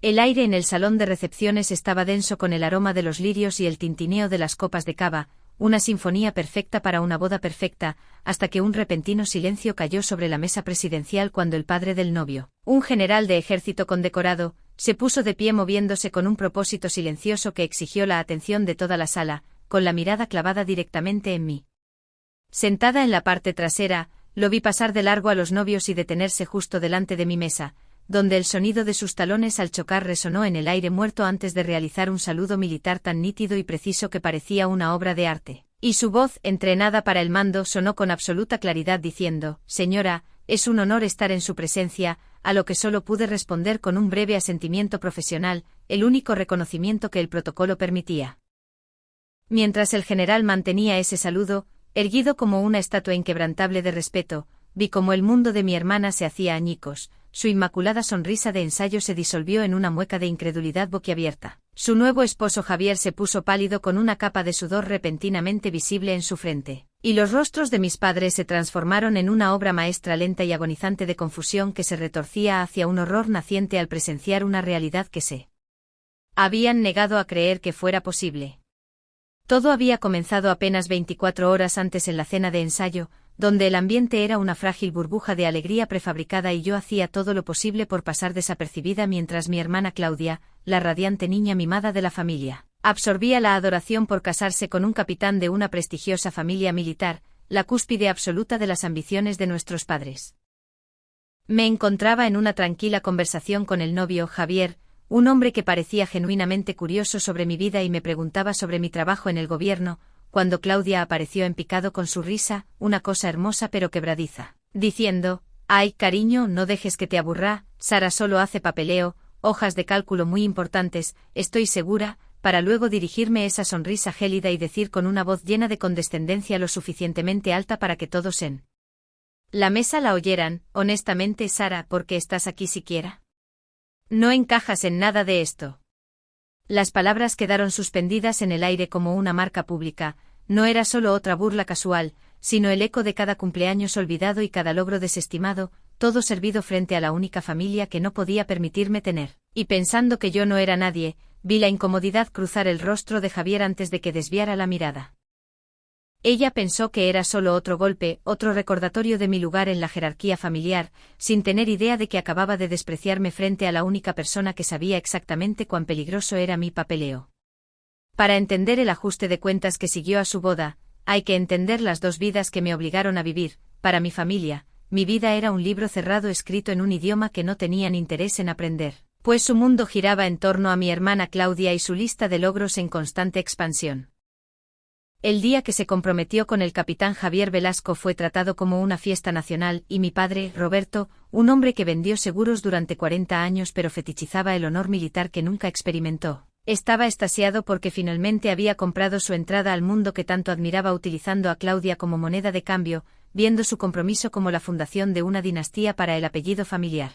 El aire en el salón de recepciones estaba denso con el aroma de los lirios y el tintineo de las copas de cava, una sinfonía perfecta para una boda perfecta, hasta que un repentino silencio cayó sobre la mesa presidencial cuando el padre del novio, un general de ejército condecorado, se puso de pie moviéndose con un propósito silencioso que exigió la atención de toda la sala, con la mirada clavada directamente en mí. Sentada en la parte trasera, lo vi pasar de largo a los novios y detenerse justo delante de mi mesa, donde el sonido de sus talones al chocar resonó en el aire muerto antes de realizar un saludo militar tan nítido y preciso que parecía una obra de arte. Y su voz, entrenada para el mando, sonó con absoluta claridad diciendo: «Señora, es un honor estar en su presencia», a lo que solo pude responder con un breve asentimiento profesional, el único reconocimiento que el protocolo permitía. Mientras el general mantenía ese saludo, erguido como una estatua inquebrantable de respeto, vi cómo el mundo de mi hermana se hacía añicos. Su inmaculada sonrisa de ensayo se disolvió en una mueca de incredulidad boquiabierta. Su nuevo esposo Javier se puso pálido con una capa de sudor repentinamente visible en su frente, y los rostros de mis padres se transformaron en una obra maestra lenta y agonizante de confusión que se retorcía hacia un horror naciente al presenciar una realidad que se habían negado a creer que fuera posible. Todo había comenzado apenas 24 horas antes en la cena de ensayo, donde el ambiente era una frágil burbuja de alegría prefabricada y yo hacía todo lo posible por pasar desapercibida mientras mi hermana Claudia, la radiante niña mimada de la familia, absorbía la adoración por casarse con un capitán de una prestigiosa familia militar, la cúspide absoluta de las ambiciones de nuestros padres. Me encontraba en una tranquila conversación con el novio, Javier, un hombre que parecía genuinamente curioso sobre mi vida y me preguntaba sobre mi trabajo en el gobierno, cuando Claudia apareció en picado con su risa, una cosa hermosa pero quebradiza, diciendo: «Ay, cariño, no dejes que te aburra, Sara solo hace papeleo, hojas de cálculo muy importantes, estoy segura», para luego dirigirme esa sonrisa gélida y decir con una voz llena de condescendencia lo suficientemente alta para que todos en la mesa la oyeran: «Honestamente, Sara, ¿por qué estás aquí siquiera? No encajas en nada de esto». Las palabras quedaron suspendidas en el aire como una marca pública, no era solo otra burla casual, sino el eco de cada cumpleaños olvidado y cada logro desestimado, todo servido frente a la única familia que no podía permitirme tener, y pensando que yo no era nadie, vi la incomodidad cruzar el rostro de Javier antes de que desviara la mirada. Ella pensó que era solo otro golpe, otro recordatorio de mi lugar en la jerarquía familiar, sin tener idea de que acababa de despreciarme frente a la única persona que sabía exactamente cuán peligroso era mi papeleo. Para entender el ajuste de cuentas que siguió a su boda, hay que entender las dos vidas que me obligaron a vivir. Para mi familia, mi vida era un libro cerrado escrito en un idioma que no tenían interés en aprender, pues su mundo giraba en torno a mi hermana Claudia y su lista de logros en constante expansión. El día que se comprometió con el capitán Javier Velasco fue tratado como una fiesta nacional y mi padre, Roberto, un hombre que vendió seguros durante 40 años pero fetichizaba el honor militar que nunca experimentó, estaba extasiado porque finalmente había comprado su entrada al mundo que tanto admiraba utilizando a Claudia como moneda de cambio, viendo su compromiso como la fundación de una dinastía para el apellido familiar.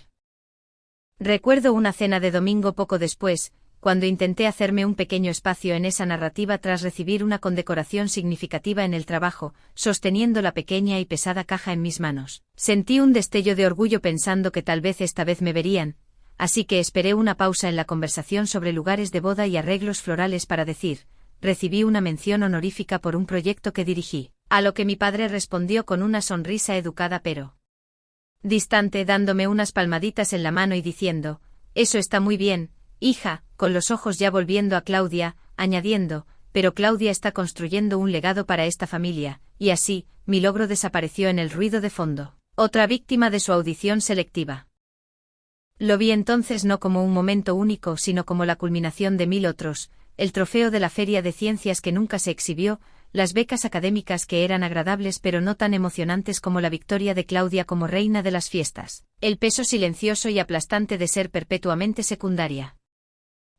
Recuerdo una cena de domingo poco después, cuando intenté hacerme un pequeño espacio en esa narrativa tras recibir una condecoración significativa en el trabajo, sosteniendo la pequeña y pesada caja en mis manos. Sentí un destello de orgullo pensando que tal vez esta vez me verían, así que esperé una pausa en la conversación sobre lugares de boda y arreglos florales para decir: «Recibí una mención honorífica por un proyecto que dirigí», a lo que mi padre respondió con una sonrisa educada pero distante, dándome unas palmaditas en la mano y diciendo: «Eso está muy bien, hija», con los ojos ya volviendo a Claudia, añadiendo: «Pero Claudia está construyendo un legado para esta familia», y así, mi logro desapareció en el ruido de fondo, otra víctima de su audición selectiva. Lo vi entonces no como un momento único sino como la culminación de 1000 otros, el trofeo de la feria de ciencias que nunca se exhibió, las becas académicas que eran agradables pero no tan emocionantes como la victoria de Claudia como reina de las fiestas, el peso silencioso y aplastante de ser perpetuamente secundaria.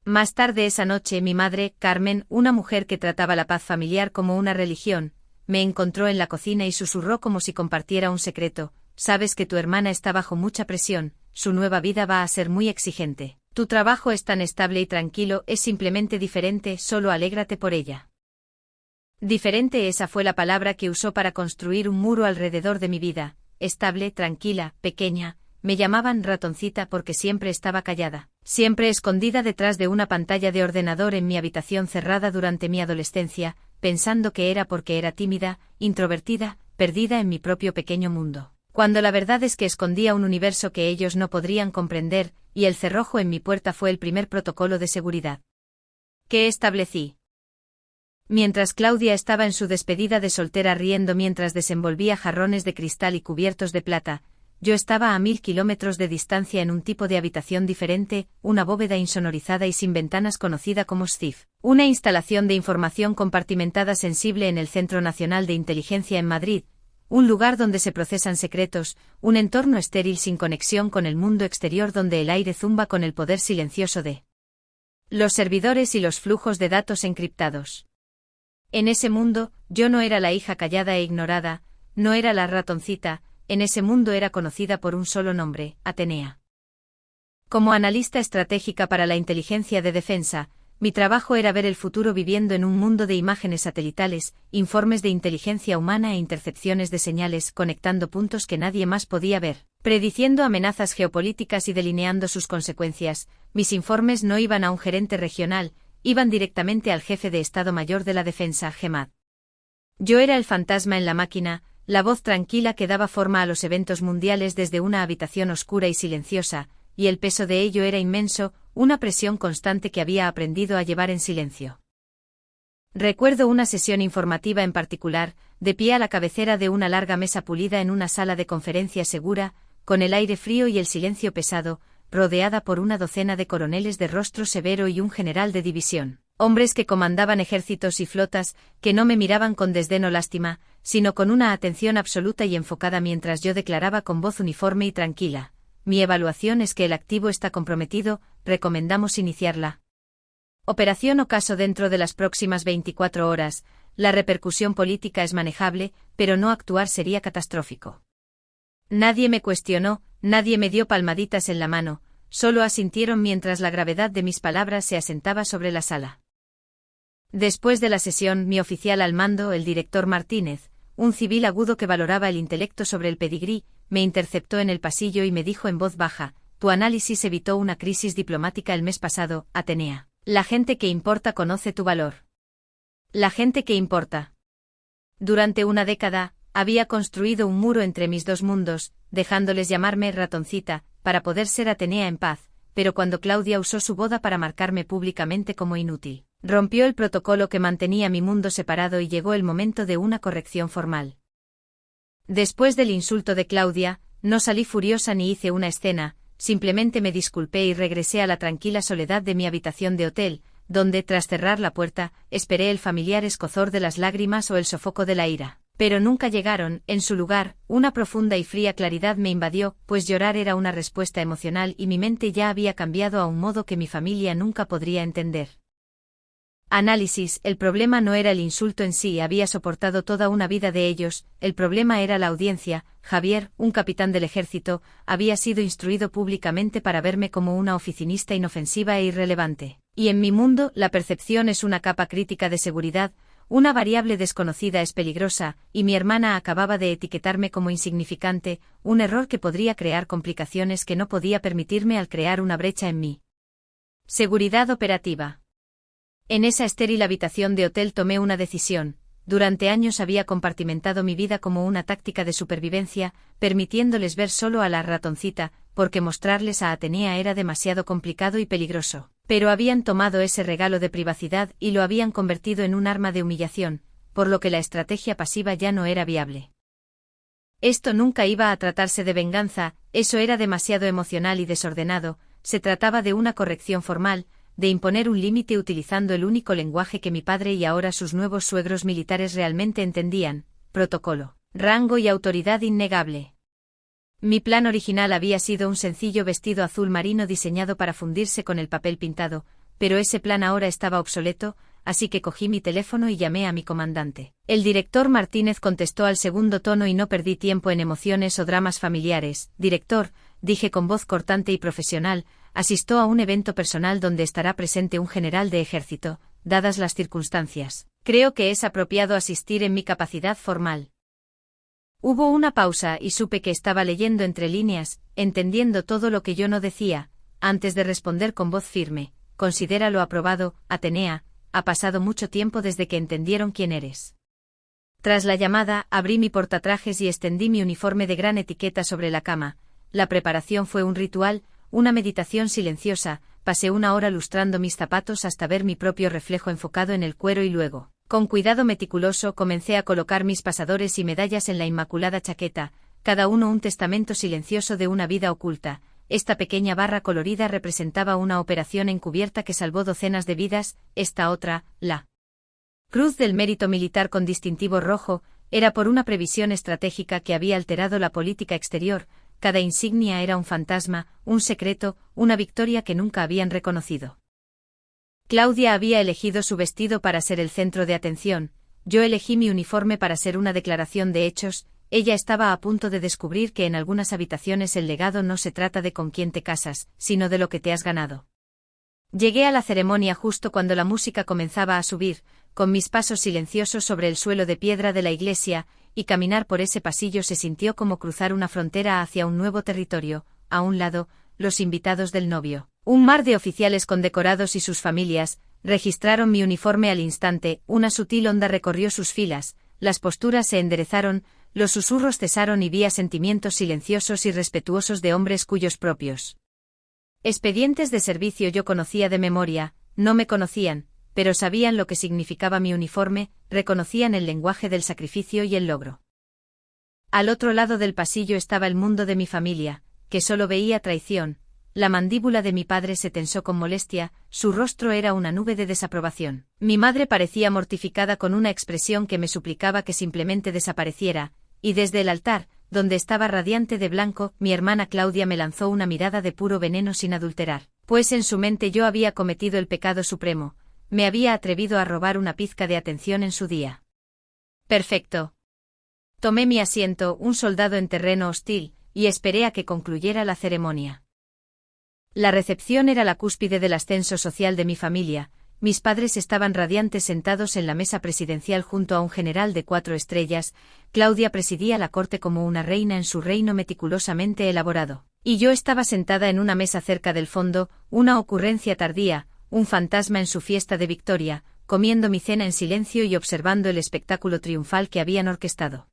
Más tarde esa noche mi madre, Carmen, una mujer que trataba la paz familiar como una religión, me encontró en la cocina y susurró como si compartiera un secreto: «Sabes que tu hermana está bajo mucha presión, su nueva vida va a ser muy exigente. Tu trabajo es tan estable y tranquilo, es simplemente diferente, solo alégrate por ella». Diferente, esa fue la palabra que usó para construir un muro alrededor de mi vida. Estable, tranquila, pequeña, me llamaban ratoncita porque siempre estaba callada, siempre escondida detrás de una pantalla de ordenador en mi habitación cerrada durante mi adolescencia, pensando que era porque era tímida, introvertida, perdida en mi propio pequeño mundo. Cuando la verdad es que escondía un universo que ellos no podrían comprender, y el cerrojo en mi puerta fue el primer protocolo de seguridad que establecí. Mientras Claudia estaba en su despedida de soltera riendo mientras desenvolvía jarrones de cristal y cubiertos de plata, yo estaba a 1000 kilómetros de distancia en un tipo de habitación diferente, una bóveda insonorizada y sin ventanas conocida como SCIF, una instalación de información compartimentada sensible en el Centro Nacional de Inteligencia en Madrid, un lugar donde se procesan secretos, un entorno estéril sin conexión con el mundo exterior donde el aire zumba con el poder silencioso de los servidores y los flujos de datos encriptados. En ese mundo, yo no era la hija callada e ignorada, no era la ratoncita, en ese mundo era conocida por un solo nombre, Atenea. Como analista estratégica para la inteligencia de defensa, mi trabajo era ver el futuro viviendo en un mundo de imágenes satelitales, informes de inteligencia humana e intercepciones de señales conectando puntos que nadie más podía ver, prediciendo amenazas geopolíticas y delineando sus consecuencias. Mis informes no iban a un gerente regional, iban directamente al jefe de Estado Mayor de la Defensa, GEMAD. Yo era el fantasma en la máquina, la voz tranquila que daba forma a los eventos mundiales desde una habitación oscura y silenciosa, y el peso de ello era inmenso, una presión constante que había aprendido a llevar en silencio. Recuerdo una sesión informativa en particular, de pie a la cabecera de una larga mesa pulida en una sala de conferencia segura, con el aire frío y el silencio pesado, rodeada por una docena de coroneles de rostro severo y un general de división, hombres que comandaban ejércitos y flotas, que no me miraban con desdén o lástima, sino con una atención absoluta y enfocada mientras yo declaraba con voz uniforme y tranquila: mi evaluación es que el activo está comprometido, recomendamos iniciarla. Operación Ocaso dentro de las próximas 24 horas, la repercusión política es manejable, pero no actuar sería catastrófico. Nadie me cuestionó, nadie me dio palmaditas en la mano, solo asintieron mientras la gravedad de mis palabras se asentaba sobre la sala. Después de la sesión, mi oficial al mando, el director Martínez, un civil agudo que valoraba el intelecto sobre el pedigrí, me interceptó en el pasillo y me dijo en voz baja: tu análisis evitó una crisis diplomática el mes pasado, Atenea. La gente que importa conoce tu valor. La gente que importa. Durante una década, había construido un muro entre mis dos mundos, dejándoles llamarme ratoncita, para poder ser Atenea en paz, pero cuando Claudia usó su boda para marcarme públicamente como inútil, rompió el protocolo que mantenía mi mundo separado y llegó el momento de una corrección formal. Después del insulto de Claudia, no salí furiosa ni hice una escena, simplemente me disculpé y regresé a la tranquila soledad de mi habitación de hotel, donde, tras cerrar la puerta, esperé el familiar escozor de las lágrimas o el sofoco de la ira. Pero nunca llegaron. En su lugar, una profunda y fría claridad me invadió, pues llorar era una respuesta emocional y mi mente ya había cambiado a un modo que mi familia nunca podría entender. Análisis: el problema no era el insulto en sí, había soportado toda una vida de ellos, el problema era la audiencia. Javier, un capitán del ejército, había sido instruido públicamente para verme como una oficinista inofensiva e irrelevante. Y en mi mundo, la percepción es una capa crítica de seguridad, una variable desconocida es peligrosa, y mi hermana acababa de etiquetarme como insignificante, un error que podría crear complicaciones que no podía permitirme al crear una brecha en mí. Seguridad operativa. En esa estéril habitación de hotel tomé una decisión. Durante años había compartimentado mi vida como una táctica de supervivencia, permitiéndoles ver solo a la ratoncita, porque mostrarles a Atenea era demasiado complicado y peligroso. Pero habían tomado ese regalo de privacidad y lo habían convertido en un arma de humillación, por lo que la estrategia pasiva ya no era viable. Esto nunca iba a tratarse de venganza, eso era demasiado emocional y desordenado, se trataba de una corrección formal, de imponer un límite utilizando el único lenguaje que mi padre y ahora sus nuevos suegros militares realmente entendían: protocolo, rango y autoridad innegable. Mi plan original había sido un sencillo vestido azul marino diseñado para fundirse con el papel pintado, pero ese plan ahora estaba obsoleto, así que cogí mi teléfono y llamé a mi comandante. El director Martínez contestó al segundo tono y no perdí tiempo en emociones o dramas familiares. Director, dije con voz cortante y profesional, asistió a un evento personal donde estará presente un general de ejército, dadas las circunstancias. Creo que es apropiado asistir en mi capacidad formal. Hubo una pausa y supe que estaba leyendo entre líneas, entendiendo todo lo que yo no decía, antes de responder con voz firme: considéralo aprobado, Atenea, ha pasado mucho tiempo desde que entendieron quién eres. Tras la llamada, abrí mi portatrajes y extendí mi uniforme de gran etiqueta sobre la cama. La preparación fue un ritual, una meditación silenciosa. Pasé una hora lustrando mis zapatos hasta ver mi propio reflejo enfocado en el cuero y luego, con cuidado meticuloso, comencé a colocar mis pasadores y medallas en la inmaculada chaqueta, cada uno un testamento silencioso de una vida oculta. Esta pequeña barra colorida representaba una operación encubierta que salvó docenas de vidas, esta otra, la Cruz del Mérito Militar con distintivo rojo, era por una previsión estratégica que había alterado la política exterior. Cada insignia era un fantasma, un secreto, una victoria que nunca habían reconocido. Claudia había elegido su vestido para ser el centro de atención, yo elegí mi uniforme para ser una declaración de hechos. Ella estaba a punto de descubrir que en algunas habitaciones el legado no se trata de con quién te casas, sino de lo que te has ganado. Llegué a la ceremonia justo cuando la música comenzaba a subir, con mis pasos silenciosos sobre el suelo de piedra de la iglesia, y caminar por ese pasillo se sintió como cruzar una frontera hacia un nuevo territorio. A un lado, los invitados del novio. Un mar de oficiales condecorados y sus familias, registraron mi uniforme al instante. Una sutil onda recorrió sus filas, las posturas se enderezaron, los susurros cesaron y vi asentimientos silenciosos y respetuosos de hombres cuyos propios expedientes de servicio yo conocía de memoria. No me conocían, pero sabían lo que significaba mi uniforme, reconocían el lenguaje del sacrificio y el logro. Al otro lado del pasillo estaba el mundo de mi familia, que solo veía traición. La mandíbula de mi padre se tensó con molestia, su rostro era una nube de desaprobación. Mi madre parecía mortificada con una expresión que me suplicaba que simplemente desapareciera, y desde el altar, donde estaba radiante de blanco, mi hermana Claudia me lanzó una mirada de puro veneno sin adulterar, pues en su mente yo había cometido el pecado supremo. Me había atrevido a robar una pizca de atención en su día. Perfecto. Tomé mi asiento, un soldado en terreno hostil, y esperé a que concluyera la ceremonia. La recepción era la cúspide del ascenso social de mi familia. Mis padres estaban radiantes sentados en la mesa presidencial junto a un general de 4 estrellas. Claudia presidía la corte como una reina en su reino meticulosamente elaborado. Y yo estaba sentada en una mesa cerca del fondo, una ocurrencia tardía, un fantasma en su fiesta de victoria, comiendo mi cena en silencio y observando el espectáculo triunfal que habían orquestado.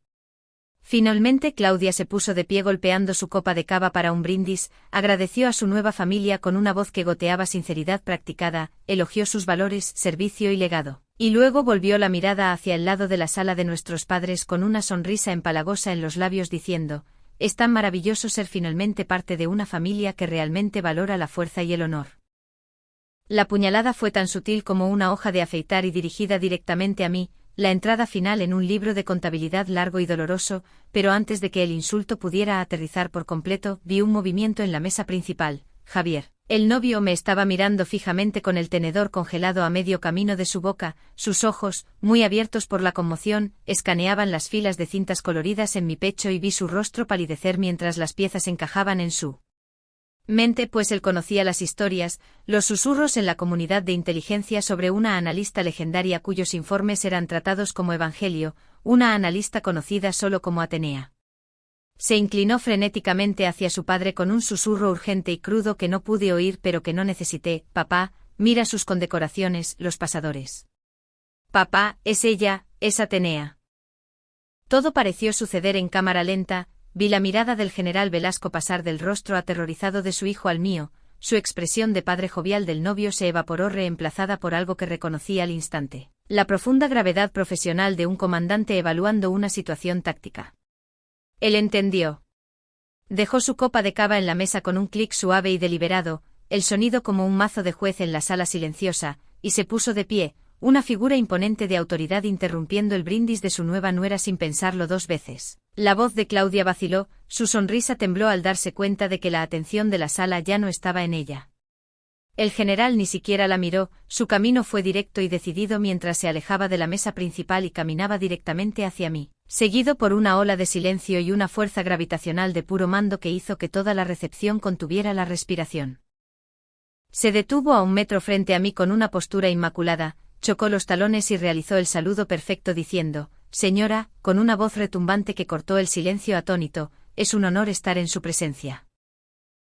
Finalmente Claudia se puso de pie golpeando su copa de cava para un brindis, agradeció a su nueva familia con una voz que goteaba sinceridad practicada, elogió sus valores, servicio y legado, y luego volvió la mirada hacia el lado de la sala de nuestros padres con una sonrisa empalagosa en los labios diciendo: es tan maravilloso ser finalmente parte de una familia que realmente valora la fuerza y el honor. La puñalada fue tan sutil como una hoja de afeitar y dirigida directamente a mí, la entrada final en un libro de contabilidad largo y doloroso, pero antes de que el insulto pudiera aterrizar por completo, vi un movimiento en la mesa principal. Javier, el novio, me estaba mirando fijamente con el tenedor congelado a medio camino de su boca, sus ojos, muy abiertos por la conmoción, escaneaban las filas de cintas coloridas en mi pecho y vi su rostro palidecer mientras las piezas encajaban en su mente, pues él conocía las historias, los susurros en la comunidad de inteligencia sobre una analista legendaria cuyos informes eran tratados como evangelio, una analista conocida solo como Atenea. Se inclinó frenéticamente hacia su padre con un susurro urgente y crudo que no pude oír pero que no necesité: papá, mira sus condecoraciones, los pasadores. Papá, es ella, es Atenea. Todo pareció suceder en cámara lenta. Vi la mirada del general Velasco pasar del rostro aterrorizado de su hijo al mío, su expresión de padre jovial del novio se evaporó reemplazada por algo que reconocí al instante: la profunda gravedad profesional de un comandante evaluando una situación táctica. Él entendió. Dejó su copa de cava en la mesa con un clic suave y deliberado, el sonido como un mazo de juez en la sala silenciosa, y se puso de pie, una figura imponente de autoridad interrumpiendo el brindis de su nueva nuera sin pensarlo 2 veces. La voz de Claudia vaciló, su sonrisa tembló al darse cuenta de que la atención de la sala ya no estaba en ella. El general ni siquiera la miró, su camino fue directo y decidido mientras se alejaba de la mesa principal y caminaba directamente hacia mí, seguido por una ola de silencio y una fuerza gravitacional de puro mando que hizo que toda la recepción contuviera la respiración. Se detuvo a 1 metro frente a mí con una postura inmaculada, chocó los talones y realizó el saludo perfecto diciendo: señora, con una voz retumbante que cortó el silencio atónito, es un honor estar en su presencia.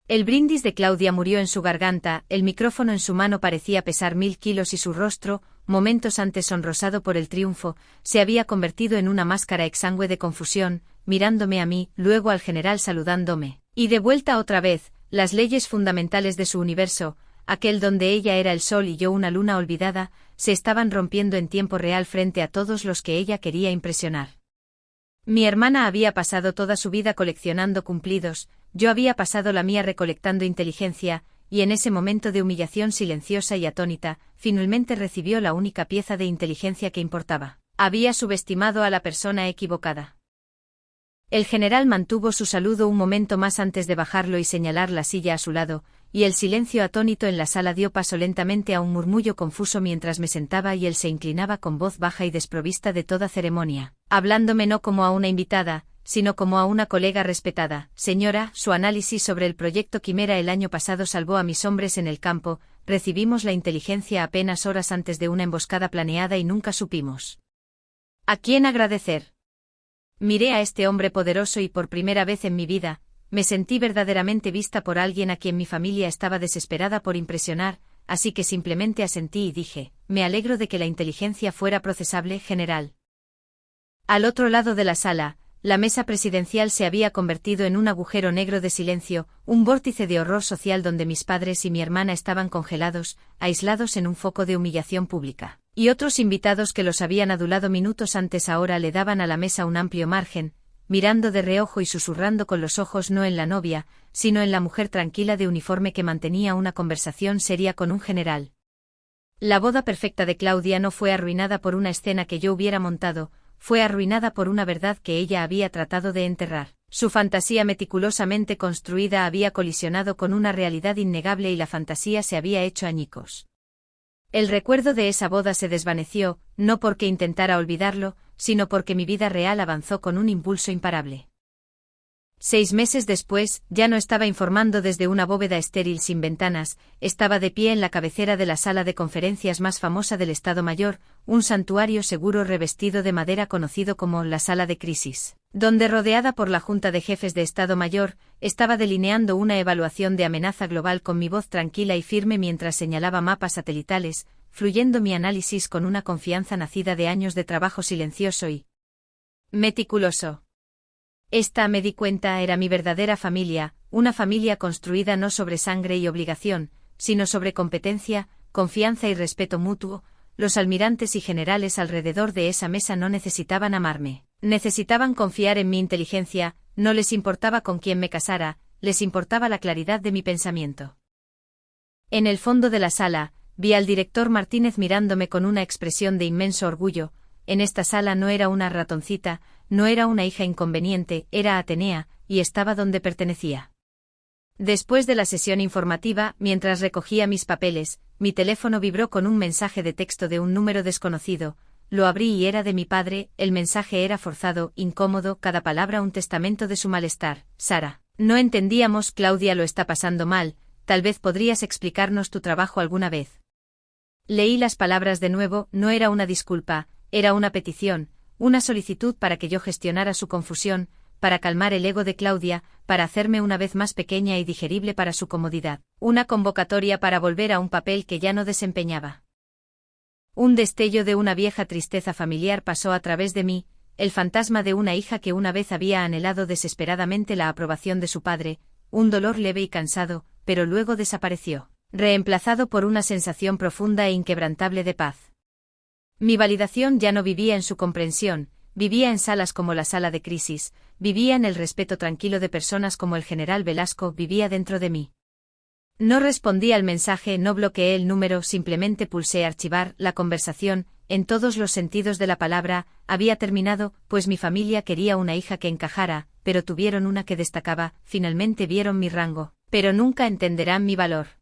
El brindis de Claudia murió en su garganta, el micrófono en su mano parecía pesar 1000 kilos y su rostro, momentos antes sonrosado por el triunfo, se había convertido en una máscara exangüe de confusión, mirándome a mí, luego al general saludándome, y de vuelta otra vez, las leyes fundamentales de su universo, aquel donde ella era el sol y yo una luna olvidada, se estaban rompiendo en tiempo real frente a todos los que ella quería impresionar. Mi hermana había pasado toda su vida coleccionando cumplidos, yo había pasado la mía recolectando inteligencia, y en ese momento de humillación silenciosa y atónita, finalmente recibió la única pieza de inteligencia que importaba. Había subestimado a la persona equivocada. El general mantuvo su saludo un momento más antes de bajarlo y señalar la silla a su lado, y el silencio atónito en la sala dio paso lentamente a un murmullo confuso mientras me sentaba y él se inclinaba con voz baja y desprovista de toda ceremonia, hablándome no como a una invitada, sino como a una colega respetada. Señora, su análisis sobre el proyecto Quimera el año pasado salvó a mis hombres en el campo, recibimos la inteligencia apenas horas antes de una emboscada planeada y nunca supimos ¿a quién agradecer? Miré a este hombre poderoso y por primera vez en mi vida, me sentí verdaderamente vista por alguien a quien mi familia estaba desesperada por impresionar, así que simplemente asentí y dije, me alegro de que la inteligencia fuera procesable, general. Al otro lado de la sala, la mesa presidencial se había convertido en un agujero negro de silencio, un vórtice de horror social donde mis padres y mi hermana estaban congelados, aislados en un foco de humillación pública, y otros invitados que los habían adulado minutos antes ahora le daban a la mesa un amplio margen, mirando de reojo y susurrando con los ojos no en la novia, sino en la mujer tranquila de uniforme que mantenía una conversación seria con un general. La boda perfecta de Claudia no fue arruinada por una escena que yo hubiera montado, fue arruinada por una verdad que ella había tratado de enterrar. Su fantasía meticulosamente construida había colisionado con una realidad innegable y la fantasía se había hecho añicos. El recuerdo de esa boda se desvaneció, no porque intentara olvidarlo, sino porque mi vida real avanzó con un impulso imparable. 6 meses después, ya no estaba informando desde una bóveda estéril sin ventanas, estaba de pie en la cabecera de la sala de conferencias más famosa del Estado Mayor, un santuario seguro revestido de madera conocido como la Sala de Crisis, donde rodeada por la Junta de Jefes de Estado Mayor, estaba delineando una evaluación de amenaza global con mi voz tranquila y firme mientras señalaba mapas satelitales, fluyendo mi análisis con una confianza nacida de años de trabajo silencioso y meticuloso. Esta, me di cuenta, era mi verdadera familia, una familia construida no sobre sangre y obligación, sino sobre competencia, confianza y respeto mutuo. Los almirantes y generales alrededor de esa mesa no necesitaban amarme, necesitaban confiar en mi inteligencia, no les importaba con quién me casara, les importaba la claridad de mi pensamiento. En el fondo de la sala, vi al director Martínez mirándome con una expresión de inmenso orgullo. En esta sala no era una ratoncita, no era una hija inconveniente, era Atenea, y estaba donde pertenecía. Después de la sesión informativa, mientras recogía mis papeles, mi teléfono vibró con un mensaje de texto de un número desconocido. Lo abrí y era de mi padre, el mensaje era forzado, incómodo, cada palabra un testamento de su malestar. Sara, no entendíamos, Claudia lo está pasando mal, tal vez podrías explicarnos tu trabajo alguna vez. Leí las palabras de nuevo, no era una disculpa, era una petición, una solicitud para que yo gestionara su confusión, para calmar el ego de Claudia, para hacerme una vez más pequeña y digerible para su comodidad, una convocatoria para volver a un papel que ya no desempeñaba. Un destello de una vieja tristeza familiar pasó a través de mí, el fantasma de una hija que una vez había anhelado desesperadamente la aprobación de su padre, un dolor leve y cansado, pero luego desapareció, reemplazado por una sensación profunda e inquebrantable de paz. Mi validación ya no vivía en su comprensión, vivía en salas como la Sala de Crisis, vivía en el respeto tranquilo de personas como el general Velasco, vivía dentro de mí. No respondí al mensaje, no bloqueé el número, simplemente pulsé archivar. La conversación, en todos los sentidos de la palabra, había terminado, pues mi familia quería una hija que encajara, pero tuvieron una que destacaba, finalmente vieron mi rango, pero nunca entenderán mi valor.